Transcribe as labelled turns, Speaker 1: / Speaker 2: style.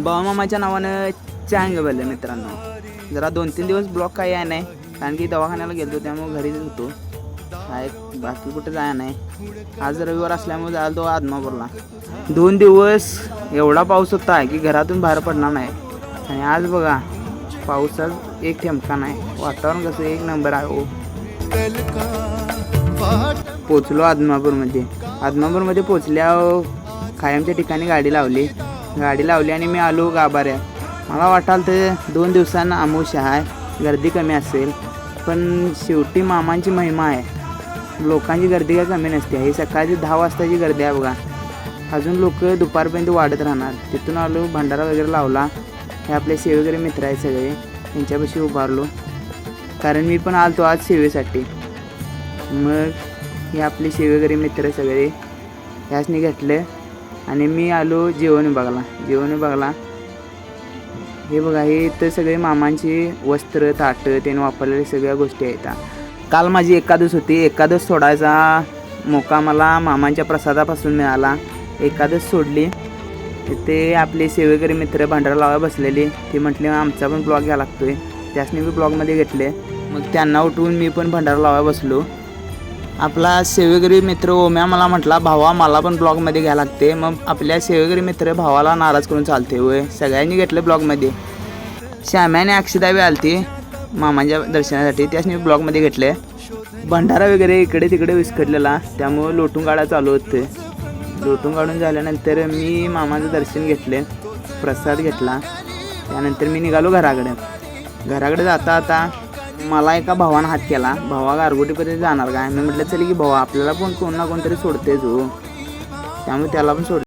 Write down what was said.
Speaker 1: बाळूमामाच्या नावानं चांग बघलं मित्रांनो. जरा 2-3 दिवस ब्लॉग काही आहे नाही, कारण की दवाखान्याला गेलो त्यामुळे घरीच होतो. बाकी कुठे जाया नाही. आज रविवार असल्यामुळे जायला तो आदमापूरला. 2 दिवस एवढा पाऊस होता की घरातून बाहेर पडणार नाही. आणि आज बघा पावसात एक ठेमका नाही. वातावरण कसं एक नंबर आहे हो. पोचलो आदमापूरमध्ये पोचल्यावर कायमच्या ठिकाणी गाडी लावली आणि मी आलो गाभाऱ्या. मला वाटाल तर 2 दिवसांना अमावस्या आहे, गर्दी कमी असेल, पण शेवटी मामांची महिमा आहे. लोकांची गर्दी काय कमी नसते. ही सकाळची 10 वाजताची गर्दी आहे बघा. अजून लोक दुपारपर्यंत वाढत राहणार. तिथून आलो, भंडारा वगैरे लावला. हे आपले सेवेकरी मित्र आहेत सगळे, त्यांच्यापाशी उभारलो, कारण मी पण आलतो आज सेवेसाठी. मग हे आपले सेवेकरी मित्र सगळे ह्यासनी घेतले आणि मी आलो जेवण विभागाला. हे बघा, हे इथं सगळे मामांची वस्त्र, ताटं, त्याने वापरलेल्या सगळ्या गोष्टी आहेत. काल माझी एकादश होती. एकादश सोडायचा मोका मला मामांच्या प्रसादापासून मिळाला. एकादश सोडली. ते आपले सेवेकरी मित्र भंडारा लावायला बसलेले. ते म्हटले आमचा पण ब्लॉग घ्यावा लागतोय. त्यासनी मी ब्लॉगमध्ये घेतले. मग त्यांना उठवून मी पण भंडारा लावायला बसलो. आपला सेवेकरी मित्र ओम्या मला म्हटला, भावा मला पण ब्लॉगमध्ये घ्यायला लागते. मग आपल्या सेवेकरी मित्र भावाला नाराज करून चालते होय. सगळ्यांनी घेतलं ब्लॉगमध्ये. श्याम्याने अक्षदा बी आलती मामांच्या दर्शनासाठी, त्यासनी ब्लॉगमध्ये घेतले. भंडारा वगैरे इकडे तिकडे विस्कटलेला, त्यामुळं लोटून काढा चालू होते. लोटून काढून झाल्यानंतर मी मामाचं दर्शन घेतले, प्रसाद घेतला. त्यानंतर मी निघालो घराकडे जाता मला एका भावानं हात केला. भावा गारगोटीपर्यंत जाणार काय? मी म्हटलं चल की भावा, आपल्याला पण कोण ना कोणतरी सोडतेच हो, त्यामुळे त्याला पण सोड.